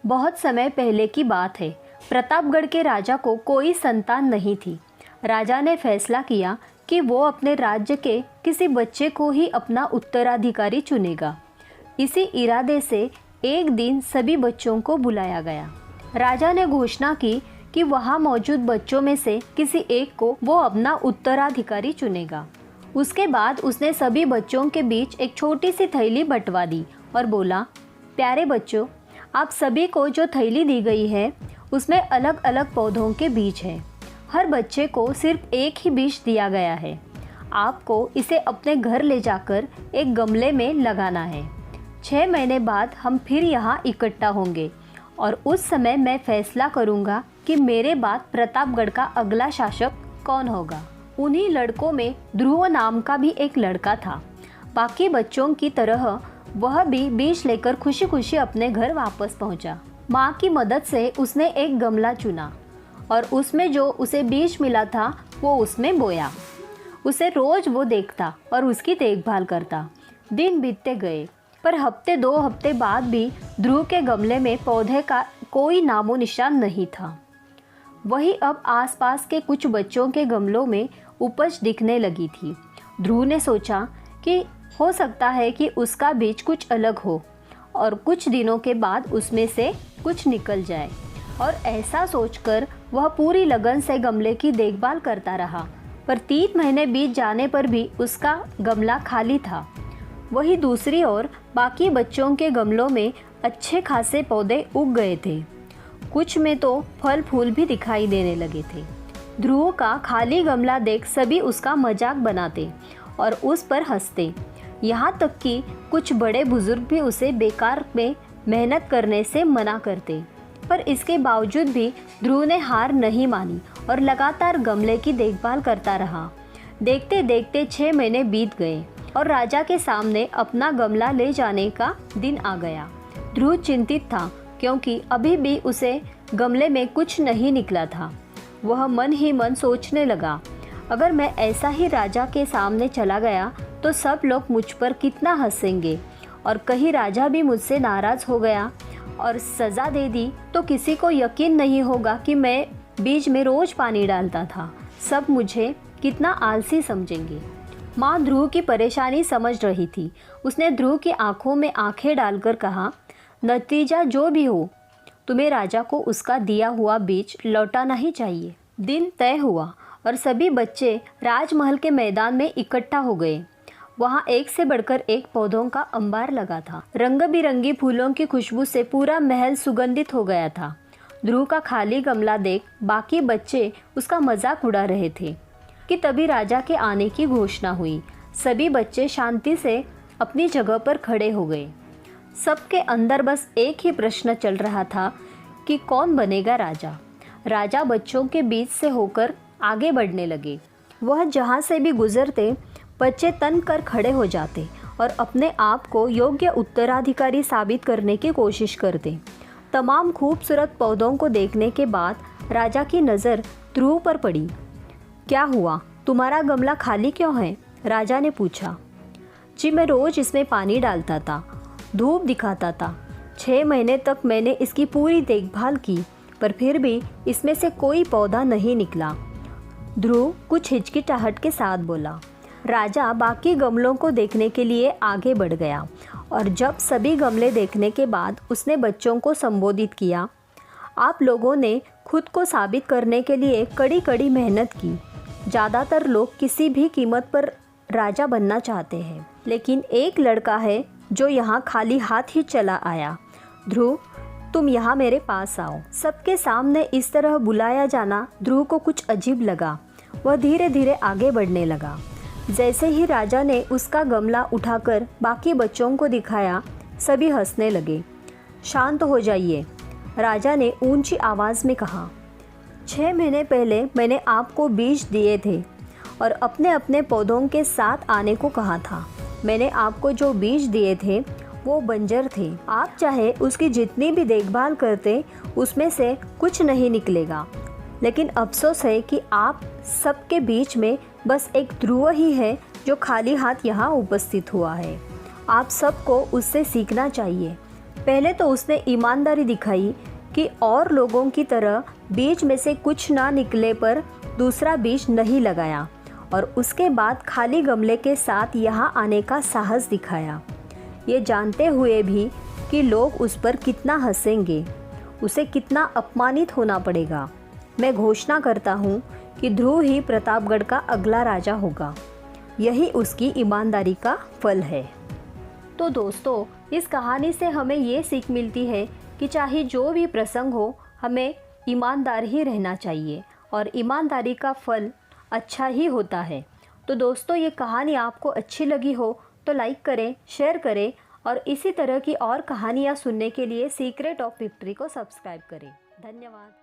बहुत समय पहले की बात है। प्रतापगढ़ के राजा को कोई संतान नहीं थी। राजा ने फैसला किया कि वो अपने राज्य के किसी बच्चे को ही अपना उत्तराधिकारी चुनेगा। इसी इरादे से एक दिन सभी बच्चों को बुलाया गया। राजा ने घोषणा की कि वहाँ मौजूद बच्चों में से किसी एक को वो अपना उत्तराधिकारी चुनेगा। उसके बाद उसने सभी बच्चों के बीच एक छोटी सी थैली बंटवा दी और बोला, प्यारे बच्चों, आप सभी को जो थैली दी गई है उसमें अलग अलग पौधों के बीज हैं। हर बच्चे को सिर्फ एक ही बीज दिया गया है। आपको इसे अपने घर ले जाकर एक गमले में लगाना है। 6 महीने बाद हम फिर यहाँ इकट्ठा होंगे और उस समय मैं फैसला करूँगा कि मेरे बाद प्रतापगढ़ का अगला शासक कौन होगा। उन्हीं लड़कों में ध्रुव नाम का भी एक लड़का था। बाकी बच्चों की तरह वह भी बीज लेकर खुशी खुशी अपने घर वापस पहुंचा। माँ की मदद से उसने एक गमला चुना और उसमें जो उसे बीज मिला था वो उसमें बोया। उसे रोज वो देखता और उसकी देखभाल करता। दिन बीतते गए, पर हफ्ते 2 हफ्ते बाद भी ध्रुव के गमले में पौधे का कोई नामो निशान नहीं था। वही अब आसपास के कुछ बच्चों के गमलों में उपज दिखने लगी थी। ध्रुव ने सोचा कि हो सकता है कि उसका बीज कुछ अलग हो और कुछ दिनों के बाद उसमें से कुछ निकल जाए। और ऐसा सोचकर वह पूरी लगन से गमले की देखभाल करता रहा। पर 3 महीने बीत जाने पर भी उसका गमला खाली था। वही दूसरी ओर बाकी बच्चों के गमलों में अच्छे खासे पौधे उग गए थे। कुछ में तो फल फूल भी दिखाई देने लगे थे। ध्रुव का खाली गमला देख सभी उसका मजाक बनाते और उस पर हंसते। यहाँ तक कि कुछ बड़े बुजुर्ग भी उसे बेकार में मेहनत करने से मना करते। पर इसके बावजूद भी ध्रुव ने हार नहीं मानी और लगातार गमले की देखभाल करता रहा। देखते देखते 6 महीने बीत गए और राजा के सामने अपना गमला ले जाने का दिन आ गया। ध्रुव चिंतित था क्योंकि अभी भी उसे गमले में कुछ नहीं निकला था। वह मन ही मन सोचने लगा, अगर मैं ऐसा ही राजा के सामने चला गया तो सब लोग मुझ पर कितना हंसेंगे और कहीं राजा भी मुझसे नाराज़ हो गया और सज़ा दे दी तो किसी को यकीन नहीं होगा कि मैं बीज में रोज़ पानी डालता था। सब मुझे कितना आलसी समझेंगे। माँ ध्रुव की परेशानी समझ रही थी। उसने ध्रुव की आंखों में आंखें डालकर कहा, नतीजा जो भी हो, तुम्हें राजा को उसका दिया हुआ बीज लौटाना ही चाहिए। दिन तय हुआ और सभी बच्चे राजमहल के मैदान में इकट्ठा हो गए। वहाँ एक से बढ़कर एक पौधों का अंबार लगा था। रंग बिरंगी फूलों की खुशबू से पूरा महल सुगंधित हो गया था। ध्रुव का खाली गमला देख बाकी बच्चे उसका मजाक उड़ा रहे थे कि तभी राजा के आने की घोषणा हुई। सभी बच्चे शांति से अपनी जगह पर खड़े हो गए। सबके अंदर बस एक ही प्रश्न चल रहा था कि कौन बनेगा राजा। राजा बच्चों के बीच से होकर आगे बढ़ने लगे। वह जहाँ से भी गुजरते बच्चे तन कर खड़े हो जाते और अपने आप को योग्य उत्तराधिकारी साबित करने की कोशिश करते। तमाम खूबसूरत पौधों को देखने के बाद राजा की नज़र ध्रुव पर पड़ी। क्या हुआ, तुम्हारा गमला खाली क्यों है? राजा ने पूछा। जी, मैं रोज़ इसमें पानी डालता था, धूप दिखाता था। 6 महीने तक मैंने इसकी पूरी देखभाल की, पर फिर भी इसमें से कोई पौधा नहीं निकला, ध्रुव कुछ हिचकिचाहट के साथ बोला। राजा बाकी गमलों को देखने के लिए आगे बढ़ गया और जब सभी गमले देखने के बाद उसने बच्चों को संबोधित किया, आप लोगों ने खुद को साबित करने के लिए कड़ी कड़ी मेहनत की। ज़्यादातर लोग किसी भी कीमत पर राजा बनना चाहते हैं, लेकिन एक लड़का है जो यहाँ खाली हाथ ही चला आया। ध्रुव, तुम यहाँ मेरे पास आओ। सबके सामने इस तरह बुलाया जाना ध्रुव को कुछ अजीब लगा। वह धीरे धीरे आगे बढ़ने लगा। जैसे ही राजा ने उसका गमला उठाकर बाकी बच्चों को दिखाया, सभी हंसने लगे। शांत हो जाइए, राजा ने ऊंची आवाज़ में कहा। 6 महीने पहले मैंने आपको बीज दिए थे और अपने अपने पौधों के साथ आने को कहा था। मैंने आपको जो बीज दिए थे वो बंजर थे। आप चाहे उसकी जितनी भी देखभाल करते उसमें से कुछ नहीं निकलेगा। लेकिन अफसोस है कि आप सबके बीच में बस एक ध्रुव ही है जो खाली हाथ यहाँ उपस्थित हुआ है। आप सबको उससे सीखना चाहिए। पहले तो उसने ईमानदारी दिखाई कि और लोगों की तरह बीज में से कुछ ना निकले पर दूसरा बीज नहीं लगाया, और उसके बाद खाली गमले के साथ यहाँ आने का साहस दिखाया, ये जानते हुए भी कि लोग उस पर कितना हंसेंगे, उसे कितना अपमानित होना पड़ेगा। मैं घोषणा करता हूँ कि ध्रुव ही प्रतापगढ़ का अगला राजा होगा। यही उसकी ईमानदारी का फल है। तो दोस्तों, इस कहानी से हमें ये सीख मिलती है कि चाहे जो भी प्रसंग हो, हमें ईमानदार ही रहना चाहिए और ईमानदारी का फल अच्छा ही होता है। तो दोस्तों, ये कहानी आपको अच्छी लगी हो तो लाइक करें, शेयर करें और इसी तरह की और कहानियाँ सुनने के लिए सीक्रेट ऑफ विक्ट्री को सब्सक्राइब करें। धन्यवाद।